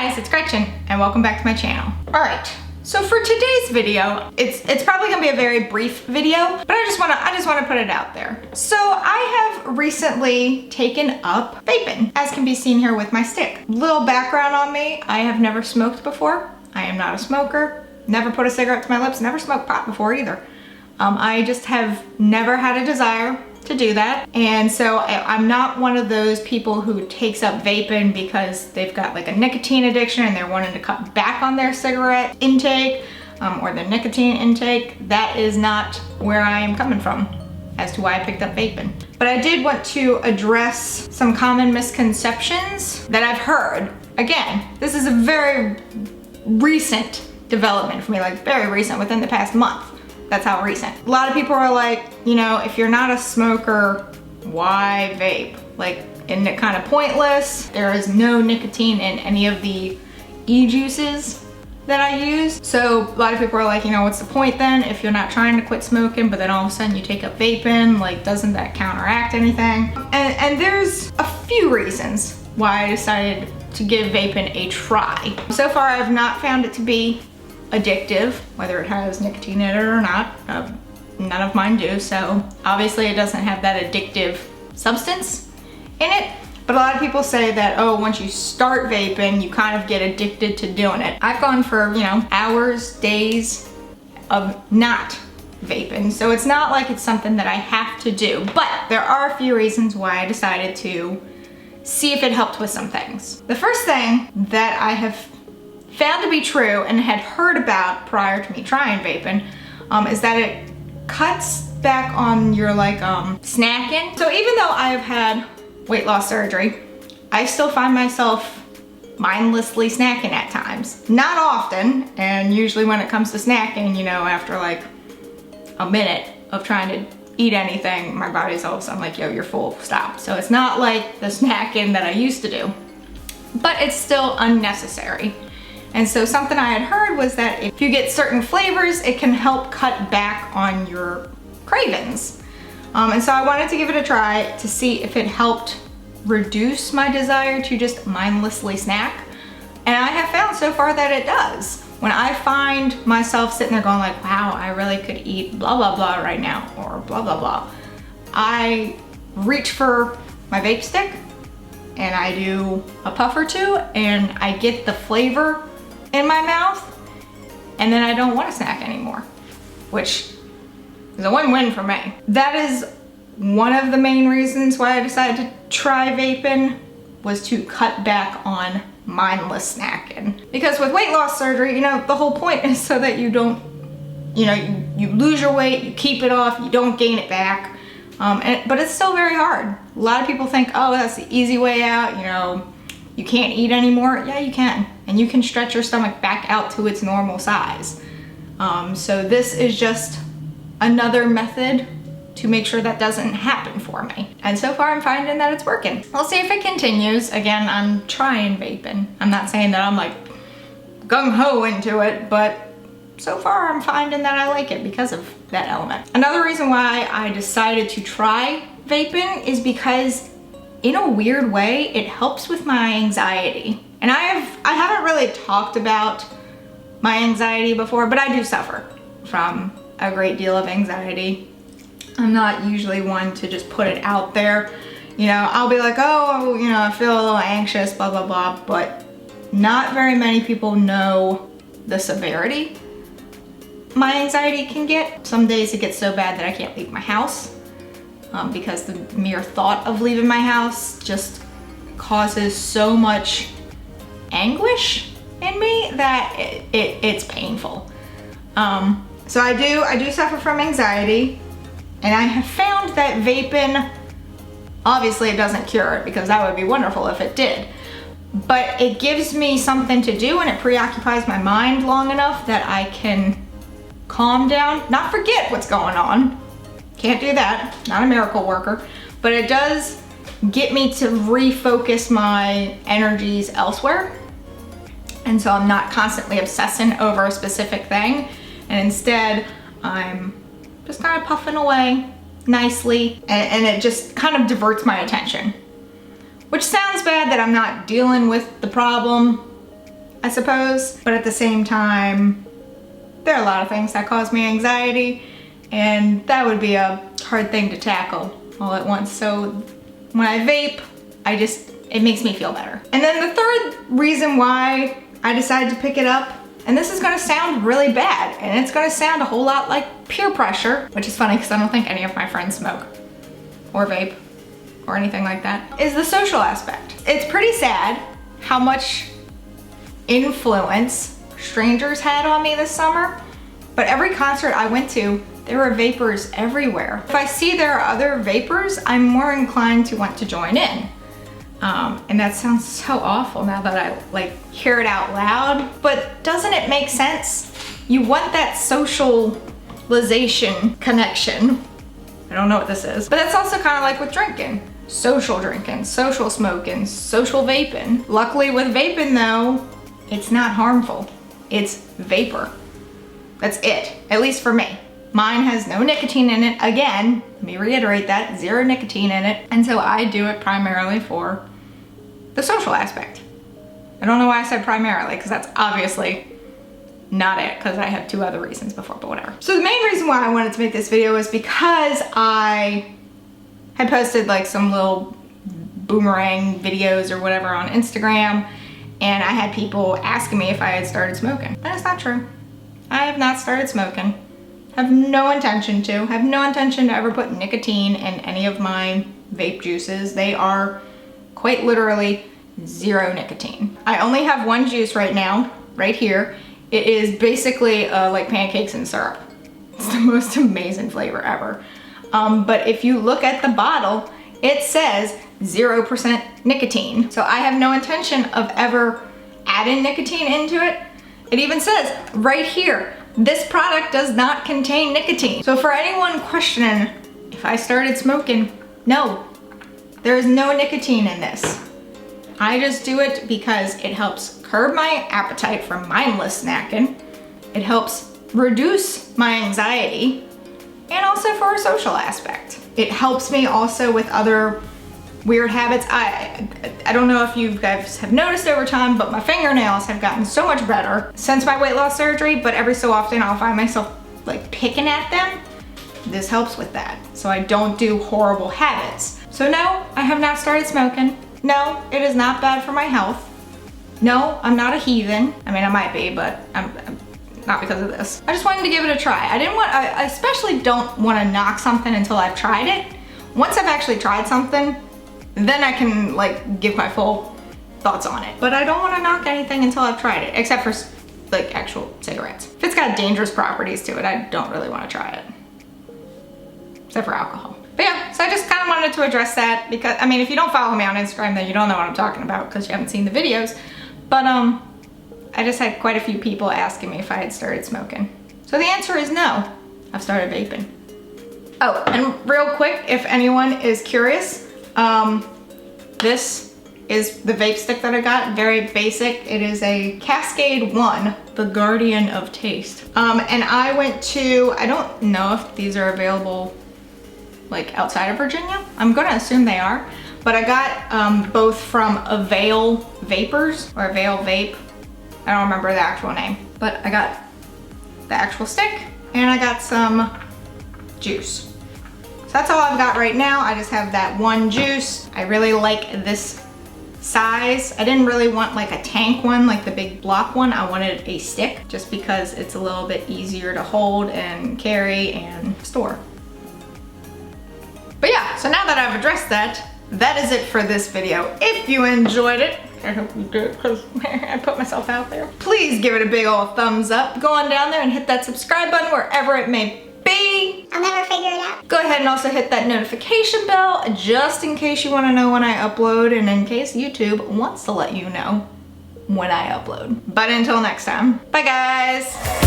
guys, it's Gretchen and welcome back to my channel. All right, so for today's video, it's probably gonna be a very brief video, but I just wanna put it out there. So I have recently taken up vaping, as can be seen here with my stick. Little background on me, I have never smoked before. I am not a smoker, never put a cigarette to my lips, never smoked pot before either. I just have never had a desire to do that. And so I'm not one of those people who takes up vaping because they've got like a nicotine addiction and they're wanting to cut back on their cigarette intake or their nicotine intake. That is not where I am coming from as to why I picked up vaping. But I did want to address some common misconceptions that I've heard. Again, this is a very recent development for me, like very recent, within the past month. That's how recent. A lot of people are like, you know, if you're not a smoker, why vape? Like, isn't it kind of pointless? There is no nicotine in any of the e-juices that I use. So a lot of people are like, you know, what's the point then if you're not trying to quit smoking, but then all of a sudden you take up vaping? Like, doesn't that counteract anything? And there's a few reasons why I decided to give vaping a try. So far, I've not found it to be addictive, whether it has nicotine in it or not. None of mine do, so obviously it doesn't have that addictive substance in it. But a lot of people say that, oh, once you start vaping, you kind of get addicted to doing it. I've gone for, you know, hours, days of not vaping, so it's not like it's something that I have to do. But there are a few reasons why I decided to see if it helped with some things. The first thing that I have found to be true and had heard about prior to me trying vaping is that it cuts back on your snacking. So even though I have had weight loss surgery, I still find myself mindlessly snacking at times. Not often, and usually when it comes to snacking, you know, after like a minute of trying to eat anything, my body's all of a sudden like, yo, you're full, stop. So it's not like the snacking that I used to do, but it's still unnecessary. And so something I had heard was that if you get certain flavors, it can help cut back on your cravings. And so I wanted to give it a try to see if it helped reduce my desire to just mindlessly snack. And I have found so far that it does. When I find myself sitting there going like, wow, I really could eat blah, blah, blah right now, or blah, blah, blah, I reach for my vape stick and I do a puff or two and I get the flavor in my mouth, and then I don't want to snack anymore, which is a win-win for me. That is one of the main reasons why I decided to try vaping, was to cut back on mindless snacking. Because with weight loss surgery, you know, the whole point is so that you don't, you know, you lose your weight, you keep it off, you don't gain it back. But it's still very hard. A lot of people think, oh, that's the easy way out, you know, you can't eat anymore. Yeah, you can. And you can stretch your stomach back out to its normal size. So this is just another method to make sure that doesn't happen for me. And so far I'm finding that it's working. We'll see if it continues. Again, I'm trying vaping. I'm not saying that I'm like gung-ho into it, but so far I'm finding that I like it because of that element. Another reason why I decided to try vaping is because in a weird way, it helps with my anxiety. And I haven't really talked about my anxiety before, but I do suffer from a great deal of anxiety. I'm not usually one to just put it out there. You know, I'll be like, oh, you know, I feel a little anxious, blah, blah, blah, but not very many people know the severity my anxiety can get. Some days it gets so bad that I can't leave my house. Because the mere thought of leaving my house just causes so much anguish in me that it's painful. So I do suffer from anxiety, and I have found that vaping, obviously it doesn't cure it because that would be wonderful if it did, but it gives me something to do and it preoccupies my mind long enough that I can calm down, not forget what's going on. Can't do that, not a miracle worker, but it does get me to refocus my energies elsewhere. And so I'm not constantly obsessing over a specific thing, and instead I'm just kind of puffing away nicely, and it just kind of diverts my attention. Which sounds bad that I'm not dealing with the problem, I suppose. But at the same time, there are a lot of things that cause me anxiety, and that would be a hard thing to tackle all at once. So when I vape, it makes me feel better. And then the third reason why I decided to pick it up, and this is gonna sound really bad, and it's gonna sound a whole lot like peer pressure, which is funny because I don't think any of my friends smoke or vape or anything like that, is the social aspect. It's pretty sad how much influence strangers had on me this summer, but every concert I went to, there were vapors everywhere. If I see there are other vapors, I'm more inclined to want to join in. And that sounds so awful now that I like hear it out loud, but doesn't it make sense? You want that socialization connection. I don't know what this is, but that's also kind of like with drinking. Social drinking, social smoking, social vaping. Luckily with vaping though, it's not harmful. It's vapor. That's it, at least for me. Mine has no nicotine in it. Again, let me reiterate that, 0 nicotine in it. And so I do it primarily for the social aspect. I don't know why I said primarily, because that's obviously not it, because I have 2 other reasons before, but whatever. So the main reason why I wanted to make this video is because I had posted like some little boomerang videos or whatever on Instagram, and I had people asking me if I had started smoking. That's not true. I have not started smoking. Have no intention to. Have no intention to ever put nicotine in any of my vape juices. They are quite literally 0 nicotine. I only have one juice right now, right here. It is basically like pancakes and syrup. It's the most amazing flavor ever. But if you look at the bottle, it says 0% nicotine. So I have no intention of ever adding nicotine into it. It even says right here, this product does not contain nicotine. So for anyone questioning if I started smoking, no, there is no nicotine in this. I just do it because it helps curb my appetite from mindless snacking. It helps reduce my anxiety, and also for a social aspect. It helps me also with other weird habits. I don't know if you guys have noticed over time, but my fingernails have gotten so much better since my weight loss surgery, but every so often I'll find myself like picking at them. This helps with that, so I don't do horrible habits. So no, I have not started smoking. No, it is not bad for my health. No, I'm not a heathen. I mean, I might be, but I'm not because of this. I just wanted to give it a try. I especially don't want to knock something until I've tried it. Once I've actually tried something, then I can like give my full thoughts on it. But I don't want to knock anything until I've tried it, except for like actual cigarettes. If it's got dangerous properties to it, I don't really want to try it. Except for alcohol. But yeah, so I just kind of wanted to address that because, I mean, if you don't follow me on Instagram, then you don't know what I'm talking about because you haven't seen the videos. But I just had quite a few people asking me if I had started smoking. So the answer is no, I've started vaping. Oh, and real quick, if anyone is curious, this is the vape stick that I got, very basic. It is a Cascade 1, the Guardian of Taste. And I went to, I don't know if these are available like outside of Virginia. I'm gonna assume they are, but I got both from Avail Vapors or Avail Vape. I don't remember the actual name, but I got the actual stick and I got some juice. So that's all I've got right now. I just have that one juice. I really like this size. I didn't really want like a tank one, like the big block one. I wanted a stick just because it's a little bit easier to hold and carry and store. But yeah, so now that I've addressed that, that is it for this video. If you enjoyed it, I hope you did because I put myself out there. Please give it a big old thumbs up. Go on down there and hit that subscribe button wherever it may be. I'll never figure it out. Go ahead and also hit that notification bell just in case you want to know when I upload and in case YouTube wants to let you know when I upload. But until next time, bye guys.